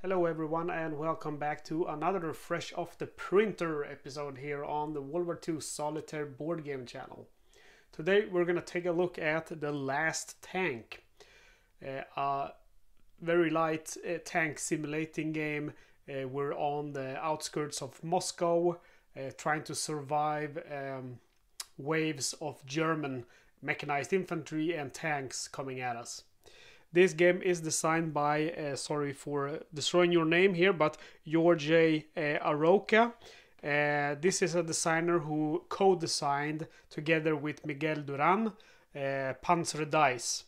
Hello everyone and welcome back to another fresh off the printer episode here on the World War II Solitaire board game channel. Today we're going to take a look at the Last Tank. A very light tank simulating game. We're on the outskirts of Moscow trying to survive waves of German mechanized infantry and tanks coming at us. This game is designed by, sorry for destroying your name here, but George Aroca. This is a designer who co-designed together with Miguel Duran Panzer Dice.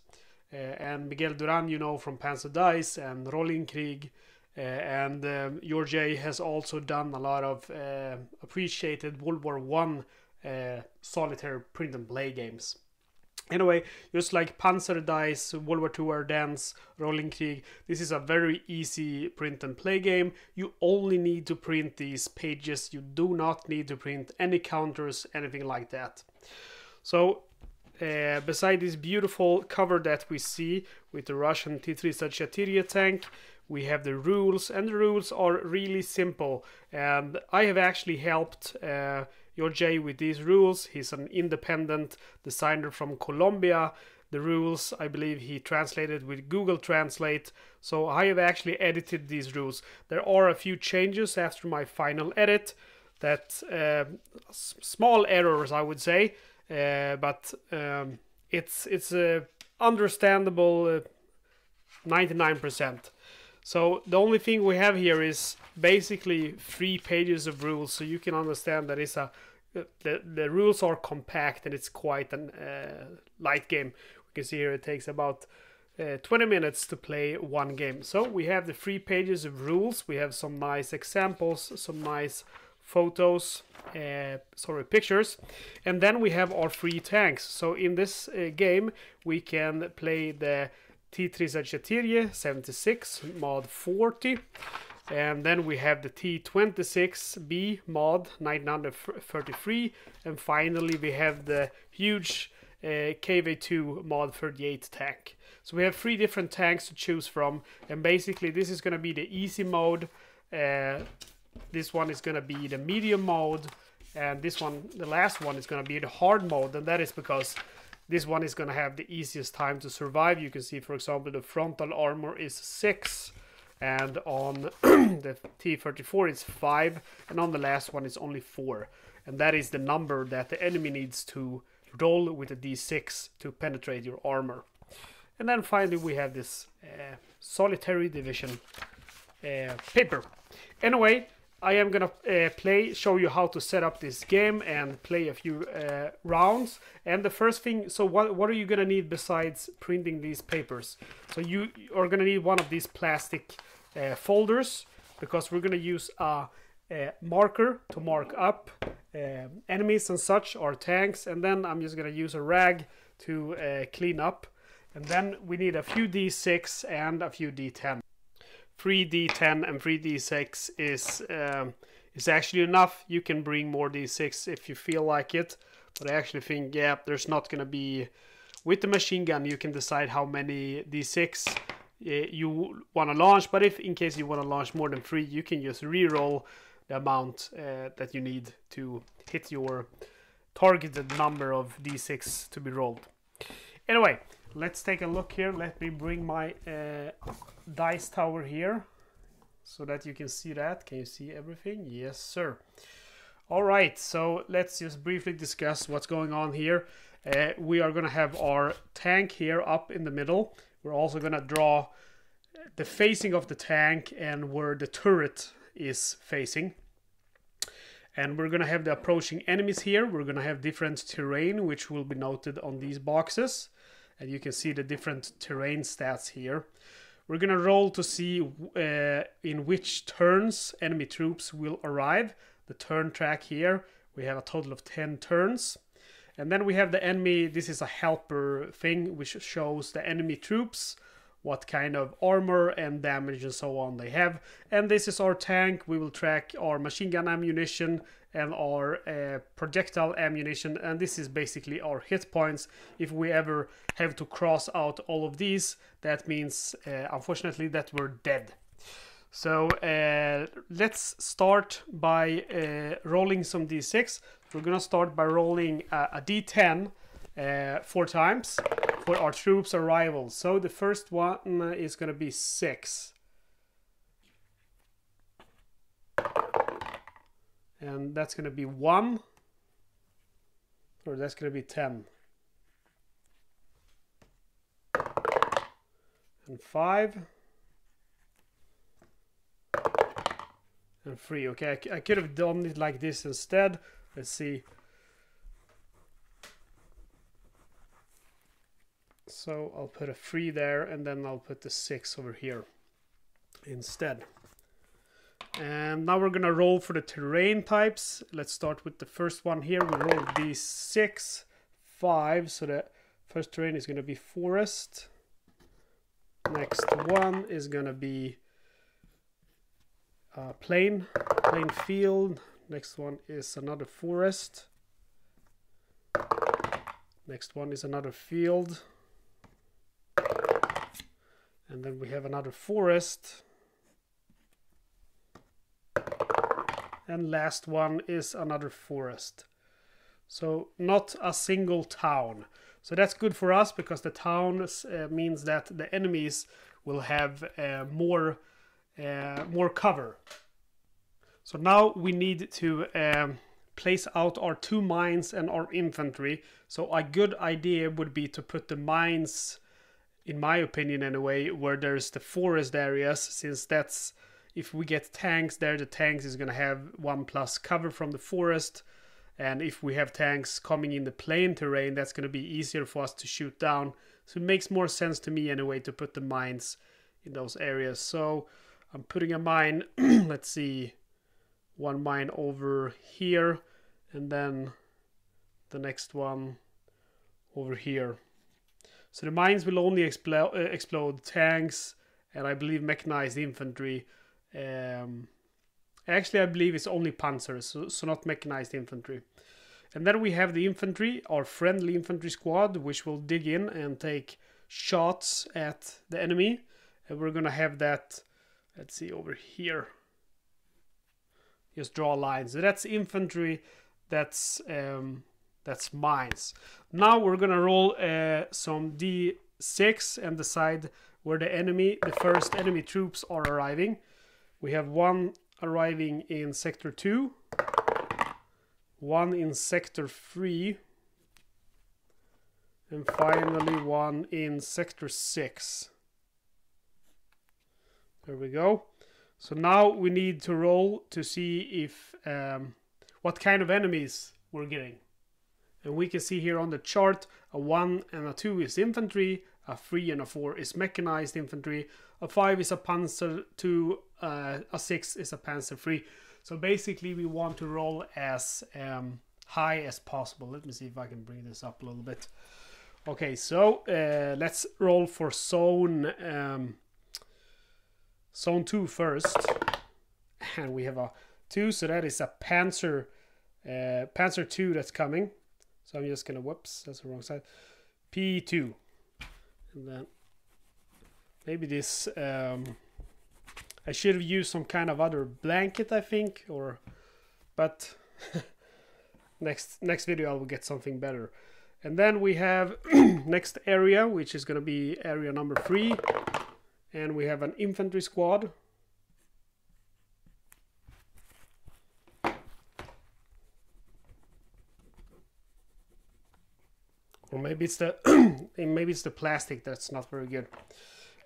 And Miguel Duran, you know, from Panzer Dice and Rolling Krieg. And George has also done a lot of appreciated World War I solitaire print and play games. Anyway, just like Panzer Dice, World War II Ardennes, Rolling Krieg, this is a very easy print and play game. You only need to print these pages. You do not need to print any counters, anything like that. So, beside this beautiful cover that we see with the Russian T-3 tank, we have the rules, and the rules are really simple. And I have actually helped George with these rules. He's an independent designer from Colombia. The rules, I believe he translated with Google Translate. So I have actually edited these rules. There are a few changes after my final edit. That small errors, I would say, but it's understandable 99%. So the only thing we have here is basically 3 pages of rules, so you can understand that it's the rules are compact and it's quite a light game. We can see here it takes about 20 minutes to play one game. So we have the 3 pages of rules. We have some nice examples, some nice photos, pictures, and then we have our 3 tanks. So in this game we can play the T-3 76 mod 40, and then we have the T-26B mod 933, and finally we have the huge KV-2 mod 38 tank. So we have 3 different tanks to choose from, and basically this is going to be the easy mode, this one is going to be the medium mode, and this one, the last one, is going to be the hard mode, and that is because this one is going to have the easiest time to survive. You can see, for example, the frontal armor is 6, and on the T-34 it's 5, and on the last one it's only 4. And that is the number that the enemy needs to roll with a D6 to penetrate your armor. And then finally we have this solitary division paper. Anyway, I am gonna show you how to set up this game and play a few rounds. And the first thing, so what are you gonna need besides printing these papers? So you are gonna need one of these plastic folders, because we're gonna use a marker to mark up enemies and such, or tanks, and then I'm just gonna use a rag to clean up. And then we need a few D6 and a few D10. 3d10 and 3d6 is actually enough. You can bring more d6 if you feel like it, but I actually think, yeah, there's not gonna be, with the machine gun you can decide how many d6 you want to launch, but if in case you want to launch more than 3, you can just re-roll the amount that you need to hit your targeted number of d6 to be rolled. Anyway, let's take a look here. Let me bring my dice tower here so that you can see that. Can you see everything? Yes, sir. All right, so let's just briefly discuss what's going on here. We are going to have our tank here up in the middle. We're also going to draw the facing of the tank and where the turret is facing. And we're going to have the approaching enemies here. We're going to have different terrain, which will be noted on these boxes. And you can see the different terrain stats here. We're going to roll to see in which turns enemy troops will arrive. The turn track here, we have a total of 10 turns. And then we have the enemy, this is a helper thing, which shows the enemy troops, what kind of armor and damage and so on they have. And this is our tank. We will track our machine gun ammunition and our projectile ammunition, and this is basically our hit points. If we ever have to cross out all of these, that means unfortunately that we're dead. So let's start by rolling some d6. We're gonna start by rolling a d10 4 times for our troops' arrivals. So the first one is gonna be 6. And that's gonna be 1. Or that's gonna be 10. And 5. And 3. Okay, I could have done it like this instead. Let's see. So I'll put a 3 there, and then I'll put the 6 over here instead. And now we're gonna roll for the terrain types. Let's start with the first one here. We roll d6, 5. So the first terrain is gonna be forest. Next one is gonna be plain field. Next one is another forest. Next one is another field. And then we have another forest. And last one is another forest. So not a single town. So that's good for us because the towns means that the enemies will have more cover. So now we need to place out our 2 mines and our infantry. So a good idea would be to put the mines, in my opinion anyway, where there's the forest areas, since that's, if we get tanks there, the tanks is going to have 1+ cover from the forest. And if we have tanks coming in the plain terrain, that's going to be easier for us to shoot down. So it makes more sense to me anyway to put the mines in those areas. So I'm putting a mine, let's see, 1 mine over here, and then the next one over here. So the mines will only explode tanks, and I believe mechanized infantry. Actually, I believe it's only panzers, so not mechanized infantry. And then we have the infantry, our friendly infantry squad, which will dig in and take shots at the enemy. And we're gonna have that, let's see, over here. Just draw lines. So that's infantry, that's mines. Now we're gonna roll some d6 and decide where the first enemy troops are arriving. We have 1 arriving in sector 2, 1 in sector 3, and finally 1 in sector 6. There we go. So now we need to roll to see if what kind of enemies we're getting. And we can see here on the chart, a 1 and a 2 is infantry, a 3 and a 4 is mechanized infantry, a 5 is a panzer 2, a 6 is a panzer 3. So basically we want to roll as high as possible. Let me see if I can bring this up a little bit. Okay, so let's roll for zone 2 first. And we have a 2, so that is a panzer 2 that's coming. So I'm just gonna, whoops, that's the wrong side. P2. And then maybe this, I should have used some kind of other blanket, I think, but next video I will get something better. And then we have next area, which is gonna be area number 3. And we have an infantry squad. Or maybe it's the plastic that's not very good.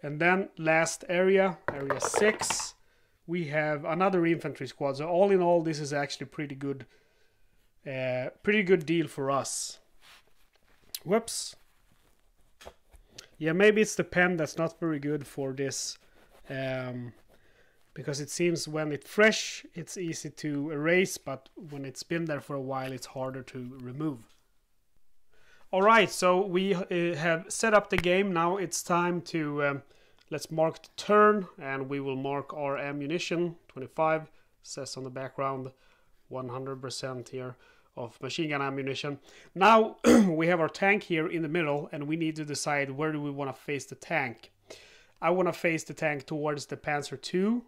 And then last area, area 6, we have another infantry squad. So all in all, this is actually pretty good deal for us. Whoops. Yeah, maybe it's the pen that's not very good for this, because it seems when it's fresh, it's easy to erase, but when it's been there for a while, it's harder to remove. Alright, so we have set up the game. Now it's time to, let's mark the turn, and we will mark our ammunition. 25, says on the background, 100% here of machine gun ammunition. Now we have our tank here in the middle, and we need to decide where do we want to face the tank. I want to face the tank towards the Panzer II,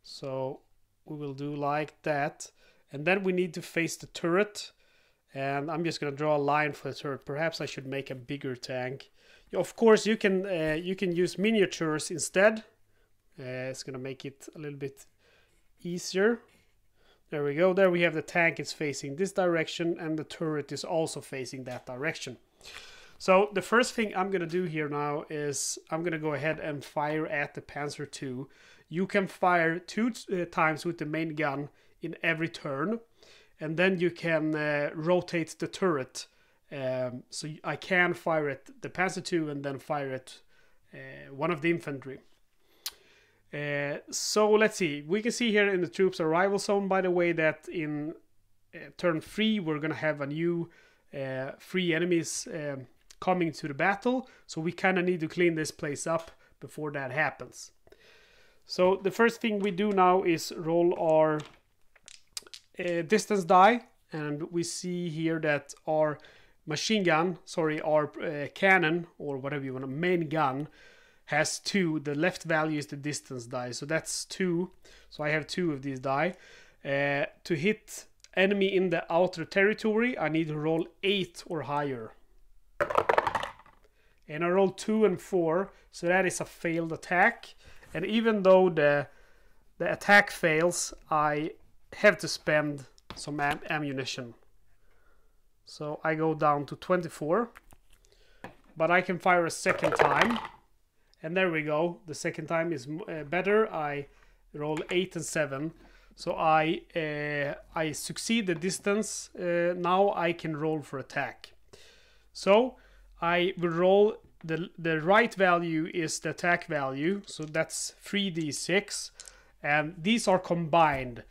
So we will do like that. And then we need to face the turret. And I'm just going to draw a line for the turret. Perhaps I should make a bigger tank. Of course, you can use miniatures instead. It's going to make it a little bit easier. There we go. There we have the tank. It's facing this direction, and the turret is also facing that direction. So the first thing I'm going to do here now is I'm going to go ahead and fire at the Panzer II. You can fire 2 times with the main gun in every turn, and then you can rotate the turret. So I can fire at the Panzer II and then fire at one of the infantry. So let's see. We can see here in the troops arrival zone, by the way, that in turn 3 we're going to have a new 3 enemies coming to the battle. So we kind of need to clean this place up before that happens. So the first thing we do now is roll our distance die, and we see here that our machine gun, our cannon, or whatever you want, a main gun, has 2. The left value is the distance die, so that's 2. So I have 2 of these die. To hit enemy in the outer territory, I need to roll 8 or higher. And I rolled 2 and 4, so that is a failed attack. And even though the attack fails, I have to spend some ammunition. So I go down to 24. But I can fire a second time. And there we go. The second time is better. I roll 8 and 7. So I succeed the distance. Now I can roll for attack. So I will roll, the right value is the attack value. So that's 3d6. And these are combined.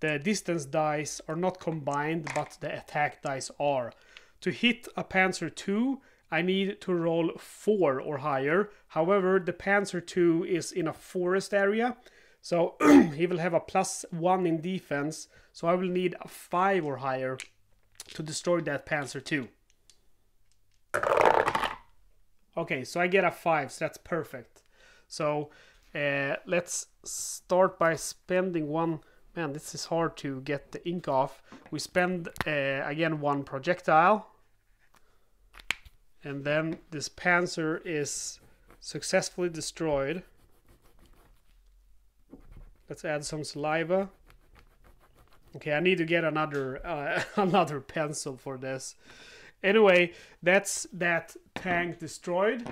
The distance dice are not combined, but the attack dice are. To hit a Panzer II, I need to roll 4 or higher. However, the Panzer II is in a forest area, so he will have a +1 in defense. So I will need a 5 or higher to destroy that Panzer II. Okay, so I get a 5, so that's perfect. So let's start by spending 1. Man, this is hard to get the ink off. We spend again 1 projectile. And then this Panzer is successfully destroyed. Let's add some saliva. Okay, I need to get another another pencil for this. Anyway, that's that tank destroyed.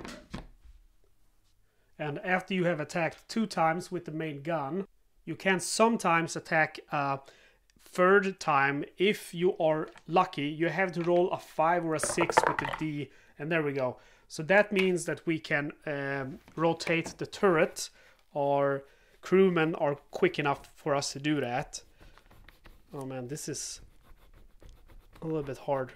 And after you have attacked 2 times with the main gun, you can sometimes attack a 3rd time. If you are lucky, you have to roll a 5 or a 6 with the D. And there we go. So that means that we can rotate the turret. Our crewmen are quick enough for us to do that. Oh man, this is a little bit hard.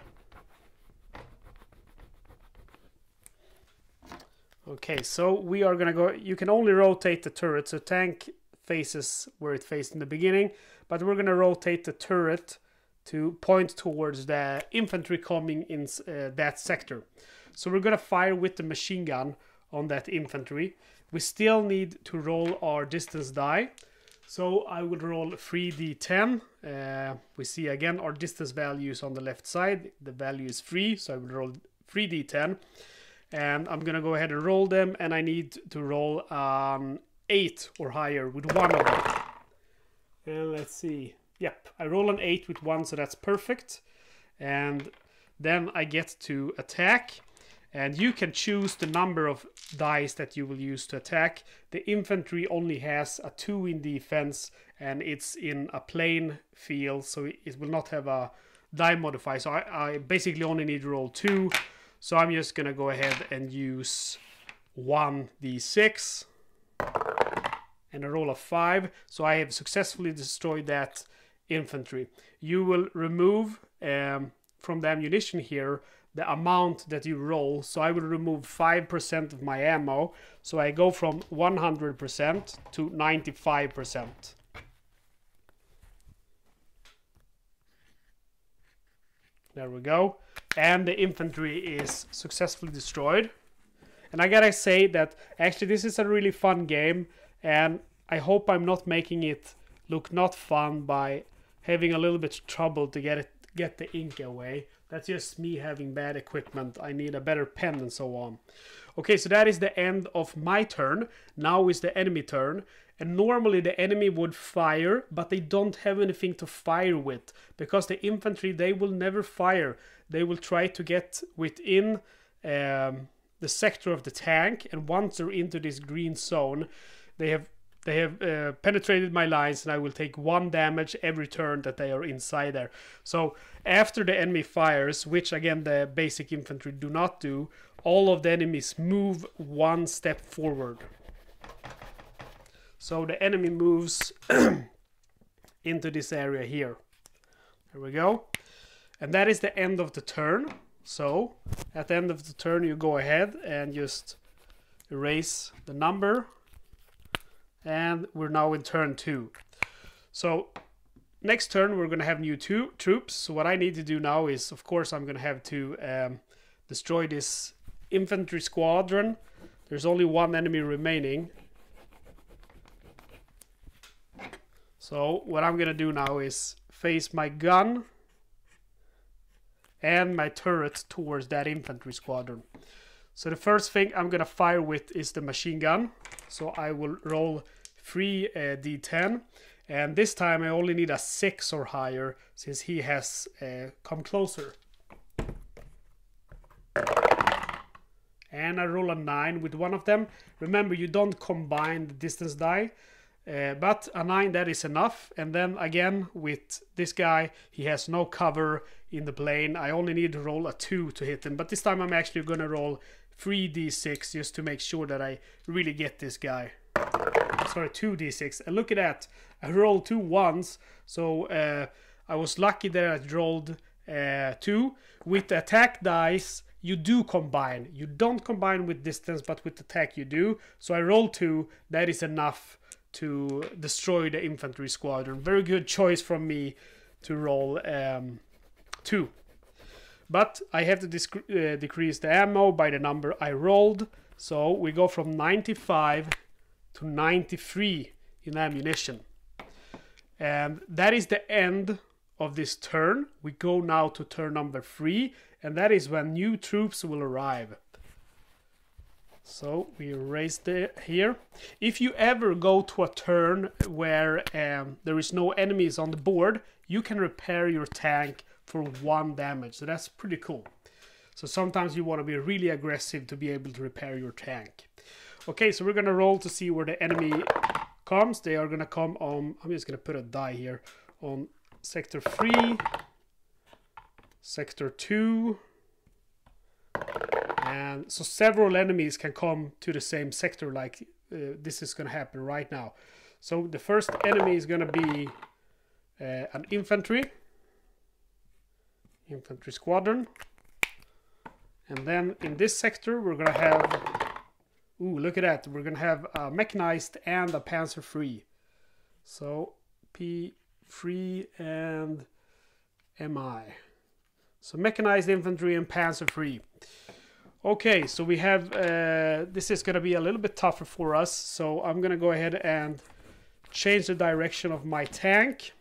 Okay, so we are gonna go. You can only rotate the turret. So tank faces where it faced in the beginning, but we're gonna rotate the turret to point towards the infantry coming in that sector. So we're going to fire with the machine gun on that infantry. We still need to roll our distance die. So I will roll 3d10. We see again our distance values on the left side. The value is 3, so I will roll 3d10. And I'm going to go ahead and roll them, and I need to roll 8 or higher with 1 of them. And let's see. Yep, I roll an 8 with 1, so that's perfect. And then I get to attack. And you can choose the number of dice that you will use to attack. The infantry only has a 2 in defense, and it's in a plain field, so it will not have a die modifier. So I basically only need to roll 2. So I'm just going to go ahead and use 1d6. And I roll a 5. So I have successfully destroyed that infantry. You will remove from the ammunition here the amount that you roll. So I will remove 5% of my ammo. So I go from 100% to 95%. There we go. And the infantry is successfully destroyed. And I gotta say that actually this is a really fun game. And I hope I'm not making it look not fun by having a little bit of trouble to get the ink away. That's just me having bad equipment. I need a better pen and so on. Okay, so that is the end of my turn. Now is the enemy turn. And normally the enemy would fire, but they don't have anything to fire with. Because the infantry, they will never fire. They will try to get within the sector of the tank. And once they're into this green zone, they have penetrated my lines, and I will take 1 damage every turn that they are inside there. So after the enemy fires, which again the basic infantry do not do, all of the enemies move 1 step forward. So the enemy moves into this area here. There we go. And that is the end of the turn. So at the end of the turn you go ahead and just erase the number. And we're now in turn 2. So next turn we're going to have new troops. So what I need to do now is, of course, I'm going to have to destroy this infantry squadron. There's only 1 enemy remaining. So what I'm going to do now is face my gun and my turret towards that infantry squadron. So the first thing I'm going to fire with is the machine gun. So I will roll 3 d10. And this time I only need a 6 or higher, since he has come closer. And I roll a 9 with one of them. Remember, you don't combine the distance die. But a 9, that is enough. And then again with this guy, he has no cover in the plane. I only need to roll a 2 to hit him. But this time I'm actually going to roll 3d6 just to make sure that I really get this guy. Sorry, 2d6. And look at that. I rolled 2 ones. So I was lucky that I rolled 2. With the attack dice, you do combine. You don't combine with distance, but with attack you do. So I rolled 2. That is enough to destroy the infantry squadron. Very good choice from me to roll 2. But I have to decrease the ammo by the number I rolled. So we go from 95 to 93 in ammunition. And that is the end of this turn. We go now to turn number 3. And that is when new troops will arrive. So we erase it here. If you ever go to a turn where there is no enemies on the board, you can repair your tank for 1 damage. So that's pretty cool. So sometimes you want to be really aggressive to be able to repair your tank. Okay, so we're going to roll to see where the enemy comes. They are going to come on, I'm just going to put a die here, on sector 3, sector 2. And so several enemies can come to the same sector, like this is going to happen right now. So the first enemy is going to be an infantry squadron. And then in this sector we're going to have, ooh, look at that, we're going to have a mechanized and a panzer free. So P3 and MI. So mechanized infantry and panzer free. Okay, so we have, this is going to be a little bit tougher for us. So I'm going to go ahead and change the direction of my tank.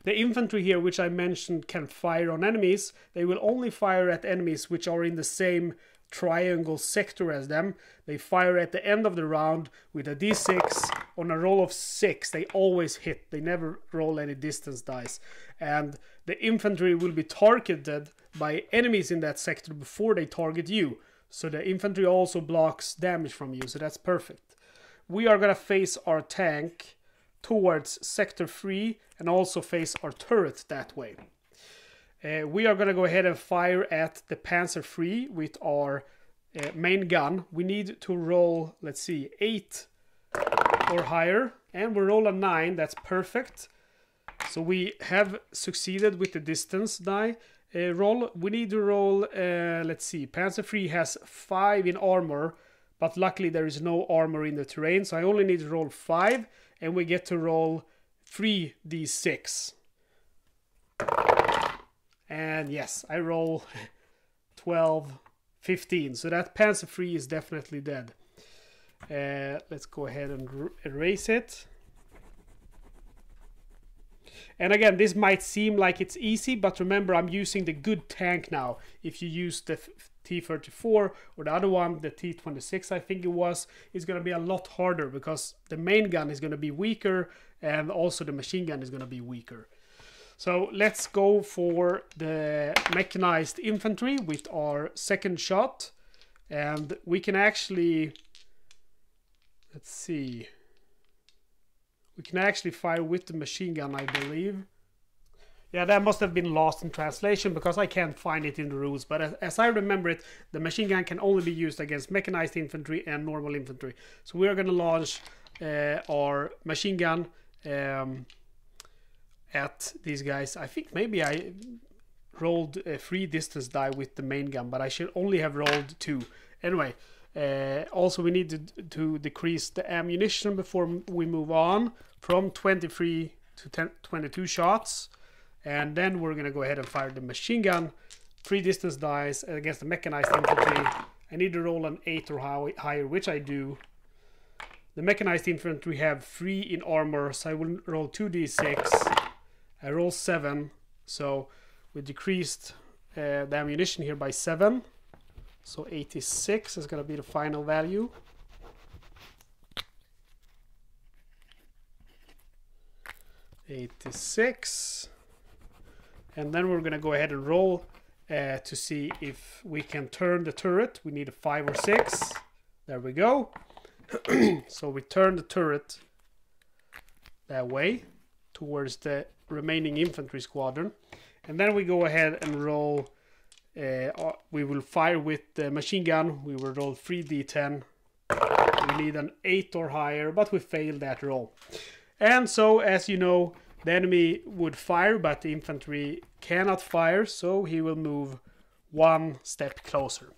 The infantry here, which I mentioned, can fire on enemies. They will only fire at enemies which are in the same triangle sector as them. They fire at the end of the round with a d6. On a roll of 6, they always hit. They never roll any distance dice. And the infantry will be targeted by enemies in that sector before they target you. So the infantry also blocks damage from you, so that's perfect. We are going to face our tank towards sector 3 and also face our turret that way. We are going to go ahead and fire at the panzer free with our main gun. We need to roll, let's see, 8 or higher, and we roll a 9. That's perfect. So we have succeeded with the distance die roll. We need to roll, let's see, panzer free has 5 in armor, but luckily there is no armor in the terrain, so I only need to roll 5, and we get to roll 3d6. And yes, I roll 12, 15. So that panzer free is definitely dead. Let's go ahead and erase it. And again, this might seem like it's easy, but remember, I'm using the good tank now. If you use the T-34 or the other one, the T-26 I think it was, it's going to be a lot harder because the main gun is going to be weaker and also the machine gun is going to be weaker. So let's go for the mechanized infantry with our second shot. And we can actually, let's see, we can actually fire with the machine gun, I believe. Yeah, that must have been lost in translation because I can't find it in the rules. But as I remember it, the machine gun can only be used against mechanized infantry and normal infantry. So we are going to launch our machine gun at these guys. I think maybe I rolled a 3 distance die with the main gun, but I should only have rolled 2. Anyway, also we need to decrease the ammunition before we move on from 23 to 22 shots. And then we're going to go ahead and fire the machine gun. 3 distance dice against the mechanized infantry. I need to roll an 8 or higher, which I do. The mechanized infantry have 3 in armor, so I will roll 2d6. I roll 7, so we decreased the ammunition here by 7. So 86 is going to be the final value. (86). And then we're going to go ahead and roll to see if we can turn the turret. We need a 5 or 6. There we go. So we turn the turret that way towards the remaining infantry squadron. And then we go ahead and roll. We will fire with the machine gun. We will roll 3d10. We need an 8 or higher, but we failed that roll. And so, as you know, the enemy would fire, but the infantry cannot fire, so he will move 1 step closer.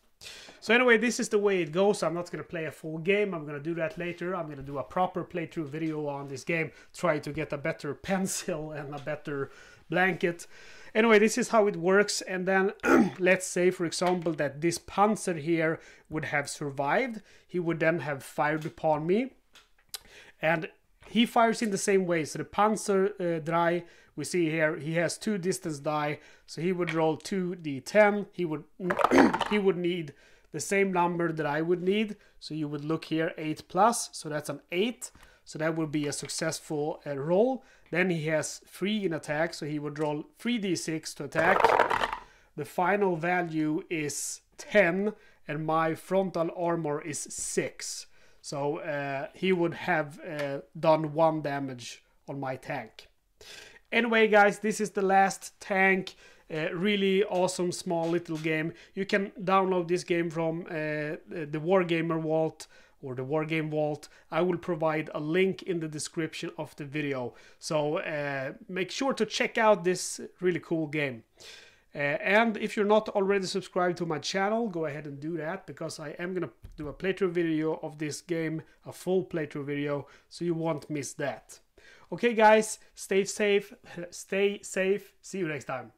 So anyway, this is the way it goes. I'm not going to play a full game. I'm going to do that later. I'm going to do a proper playthrough video on this game, try to get a better pencil and a better blanket. Anyway, this is how it works. And then let's say, for example, that this Panzer here would have survived. He would then have fired upon me. And he fires in the same way. So the Panzer die, we see here, he has 2 distance die. So he would roll 2d10. He would need the same number that I would need. So you would look here, 8 plus. So that's an 8. So that would be a successful roll. Then he has 3 in attack. So he would roll 3d6 to attack. The final value is 10. And my frontal armor is 6. So he would have done 1 damage on my tank. Anyway, guys, this is the Last Tank. Really awesome, small little game. You can download this game from the Wargamer Vault or the Wargame Vault. I will provide a link in the description of the video. So make sure to check out this really cool game. And if you're not already subscribed to my channel, go ahead and do that, because I am going to do a playthrough video of this game, a full playthrough video, so you won't miss that. Okay guys, stay safe, see you next time.